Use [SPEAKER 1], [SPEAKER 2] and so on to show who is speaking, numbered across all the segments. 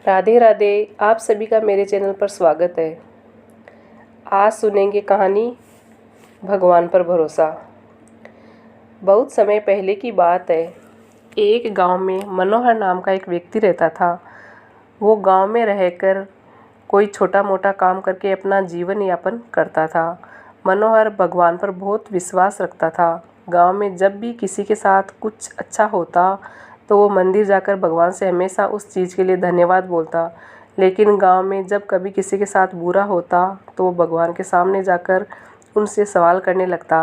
[SPEAKER 1] राधे राधे। आप सभी का मेरे चैनल पर स्वागत है। आज सुनेंगे कहानी भगवान पर भरोसा। बहुत समय पहले की बात है। एक गांव में मनोहर नाम का एक व्यक्ति रहता था। वो गांव में रहकर कोई छोटा मोटा काम करके अपना जीवन यापन करता था। मनोहर भगवान पर बहुत विश्वास रखता था। गांव में जब भी किसी के साथ कुछ अच्छा होता तो वो मंदिर जाकर भगवान से हमेशा उस चीज़ के लिए धन्यवाद बोलता। लेकिन गांव में जब कभी किसी के साथ बुरा होता तो वो भगवान के सामने जाकर उनसे सवाल करने लगता।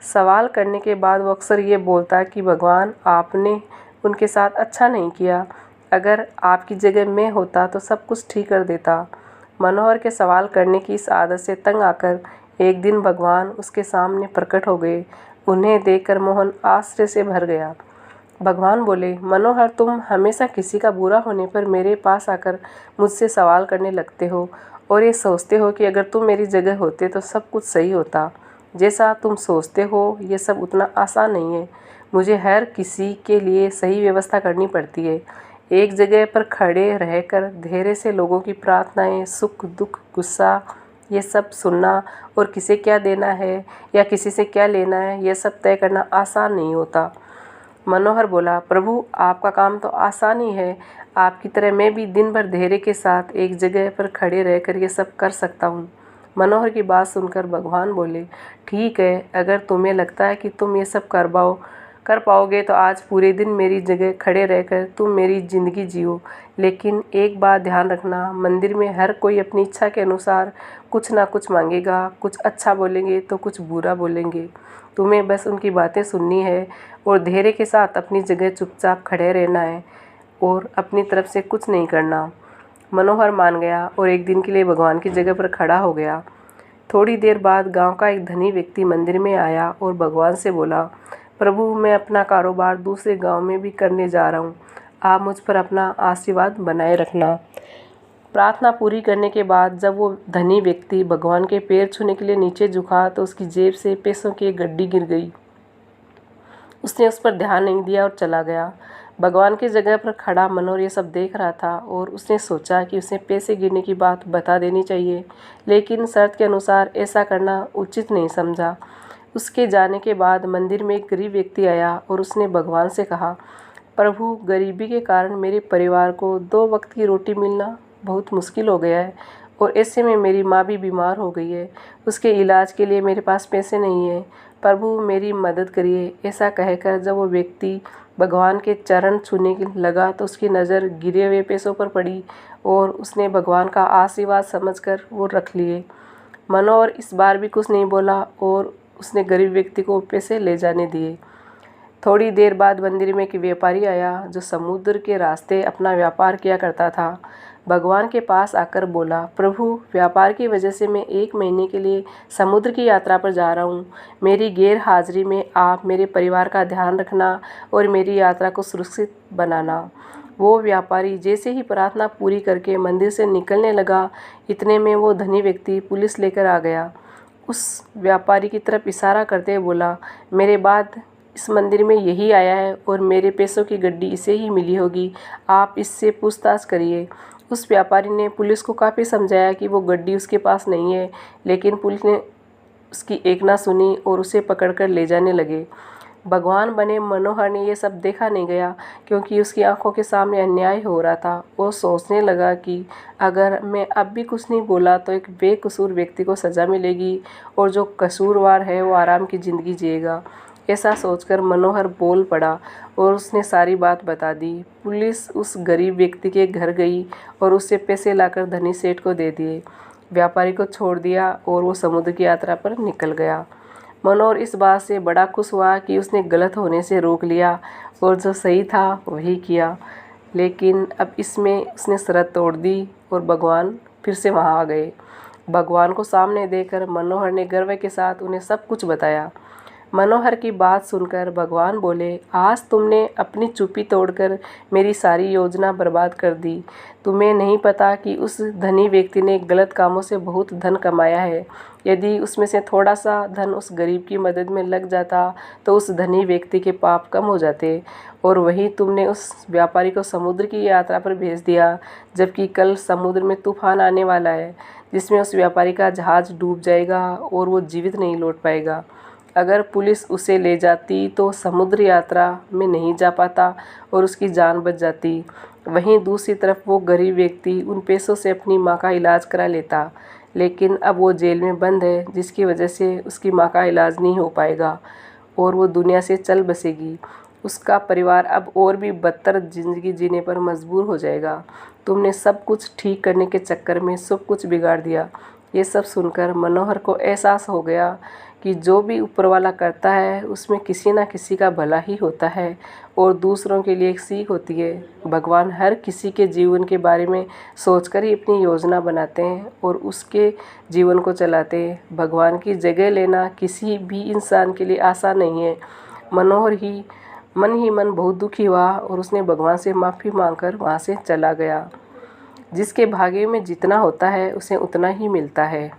[SPEAKER 1] सवाल करने के बाद वो अक्सर ये बोलता कि भगवान, आपने उनके साथ अच्छा नहीं किया। अगर आपकी जगह मैं होता तो सब कुछ ठीक कर देता। मनोहर के सवाल करने की इस आदत से तंग आकर एक दिन भगवान उसके सामने प्रकट हो गए। उन्हें देखकर मोहन आश्चर्य से भर गया। भगवान बोले, मनोहर, तुम हमेशा किसी का बुरा होने पर मेरे पास आकर मुझसे सवाल करने लगते हो और ये सोचते हो कि अगर तुम मेरी जगह होते तो सब कुछ सही होता। जैसा तुम सोचते हो ये सब उतना आसान नहीं है। मुझे हर किसी के लिए सही व्यवस्था करनी पड़ती है। एक जगह पर खड़े रहकर धैर्य से लोगों की प्रार्थनाएं, सुख दुख, गुस्सा, ये सब सुनना और किसे क्या देना है या किसी से क्या लेना है, यह सब तय करना आसान नहीं होता। मनोहर बोला, प्रभु, आपका काम तो आसान ही है। आपकी तरह मैं भी दिन भर धैर्य के साथ एक जगह पर खड़े रहकर ये सब कर सकता हूँ। मनोहर की बात सुनकर भगवान बोले, ठीक है, अगर तुम्हें लगता है कि तुम ये सब कर पाओगे तो आज पूरे दिन मेरी जगह खड़े रहकर तुम मेरी ज़िंदगी जियो। लेकिन एक बात ध्यान रखना, मंदिर में हर कोई अपनी इच्छा के अनुसार कुछ ना कुछ मांगेगा। कुछ अच्छा बोलेंगे तो कुछ बुरा बोलेंगे। तुम्हें बस उनकी बातें सुननी है और धैर्य के साथ अपनी जगह चुपचाप खड़े रहना है और अपनी तरफ से कुछ नहीं करना। मनोहर मान गया और एक दिन के लिए भगवान की जगह पर खड़ा हो गया। थोड़ी देर बाद गांव का एक धनी व्यक्ति मंदिर में आया और भगवान से बोला, प्रभु, मैं अपना कारोबार दूसरे गांव में भी करने जा रहा हूँ। आप मुझ पर अपना आशीर्वाद बनाए रखना। प्रार्थना पूरी करने के बाद जब वो धनी व्यक्ति भगवान के पैर छूने के लिए नीचे झुका तो उसकी जेब से पैसों की एक गड्डी गिर गई। उसने उस पर ध्यान नहीं दिया और चला गया। भगवान की जगह पर खड़ा मनोहर ये सब देख रहा था और उसने सोचा कि उसे पैसे गिरने की बात बता देनी चाहिए, लेकिन शर्त के अनुसार ऐसा करना उचित नहीं समझा। उसके जाने के बाद मंदिर में एक गरीब व्यक्ति आया और उसने भगवान से कहा, प्रभु, गरीबी के कारण मेरे परिवार को 2 वक्त की रोटी मिलना बहुत मुश्किल हो गया है और ऐसे में मेरी माँ भी बीमार हो गई है। उसके इलाज के लिए मेरे पास पैसे नहीं है। प्रभु, मेरी मदद करिए। ऐसा कहकर जब वो व्यक्ति भगवान के चरण छूने लगा तो उसकी नज़र गिरे हुए पैसों पर पड़ी और उसने भगवान का आशीर्वाद समझकर वो रख लिए। मनोहर इस बार भी कुछ नहीं बोला और उसने गरीब व्यक्ति को पैसे ले जाने दिए। थोड़ी देर बाद मंदिर में एक व्यापारी आया जो समुद्र के रास्ते अपना व्यापार किया करता था। भगवान के पास आकर बोला, प्रभु, व्यापार की वजह से मैं 1 महीने के लिए समुद्र की यात्रा पर जा रहा हूँ। मेरी गैर हाजिरी में आप मेरे परिवार का ध्यान रखना और मेरी यात्रा को सुरक्षित बनाना। वो व्यापारी जैसे ही प्रार्थना पूरी करके मंदिर से निकलने लगा, इतने में वो धनी व्यक्ति पुलिस लेकर आ गया। उस व्यापारी की तरफ इशारा करते हुए बोला, मेरे बाद इस मंदिर में यही आया है और मेरे पैसों की गड्डी इसे ही मिली होगी। आप इससे पूछताछ करिए। उस व्यापारी ने पुलिस को काफ़ी समझाया कि वो गड्डी उसके पास नहीं है, लेकिन पुलिस ने उसकी एक ना सुनी और उसे पकड़कर ले जाने लगे। भगवान बने मनोहर ने ये सब देखा नहीं गया क्योंकि उसकी आंखों के सामने अन्याय हो रहा था। वो सोचने लगा कि अगर मैं अब भी कुछ नहीं बोला तो एक बेकसूर व्यक्ति को सज़ा मिलेगी और जो कसूरवार है वो आराम की ज़िंदगी जिएगा। ऐसा सोचकर मनोहर बोल पड़ा और उसने सारी बात बता दी। पुलिस उस गरीब व्यक्ति के घर गई और उससे पैसे लाकर धनी सेठ को दे दिए। व्यापारी को छोड़ दिया और वो समुद्र की यात्रा पर निकल गया। मनोहर इस बात से बड़ा खुश हुआ कि उसने गलत होने से रोक लिया और जो सही था वही किया। लेकिन अब इसमें उसने शर्त तोड़ दी और भगवान फिर से वहाँ आ गए। भगवान को सामने देखकर मनोहर ने गर्व के साथ उन्हें सब कुछ बताया। मनोहर की बात सुनकर भगवान बोले, आज तुमने अपनी चुप्पी तोड़कर मेरी सारी योजना बर्बाद कर दी। तुम्हें नहीं पता कि उस धनी व्यक्ति ने गलत कामों से बहुत धन कमाया है। यदि उसमें से थोड़ा सा धन उस गरीब की मदद में लग जाता तो उस धनी व्यक्ति के पाप कम हो जाते। और वहीं तुमने उस व्यापारी को समुद्र की यात्रा पर भेज दिया, जबकि कल समुद्र में तूफान आने वाला है जिसमें उस व्यापारी का जहाज़ डूब जाएगा और वो जीवित नहीं लौट पाएगा। अगर पुलिस उसे ले जाती तो समुद्र यात्रा में नहीं जा पाता और उसकी जान बच जाती। वहीं दूसरी तरफ वो गरीब व्यक्ति उन पैसों से अपनी माँ का इलाज करा लेता, लेकिन अब वो जेल में बंद है जिसकी वजह से उसकी माँ का इलाज नहीं हो पाएगा और वो दुनिया से चल बसेगी। उसका परिवार अब और भी बदतर ज़िंदगी जीने पर मजबूर हो जाएगा। तुमने सब कुछ ठीक करने के चक्कर में सब कुछ बिगाड़ दिया। ये सब सुनकर मनोहर को एहसास हो गया कि जो भी ऊपर वाला करता है उसमें किसी न किसी का भला ही होता है और दूसरों के लिए एक सीख होती है। भगवान हर किसी के जीवन के बारे में सोचकर ही अपनी योजना बनाते हैं और उसके जीवन को चलाते हैं। भगवान की जगह लेना किसी भी इंसान के लिए आसान नहीं है। मनोहर ही मन बहुत दुखी हुआ और उसने भगवान से माफ़ी मांगकर वहाँ से चला गया। जिसके भाग्य में जितना होता है उसे उतना ही मिलता है।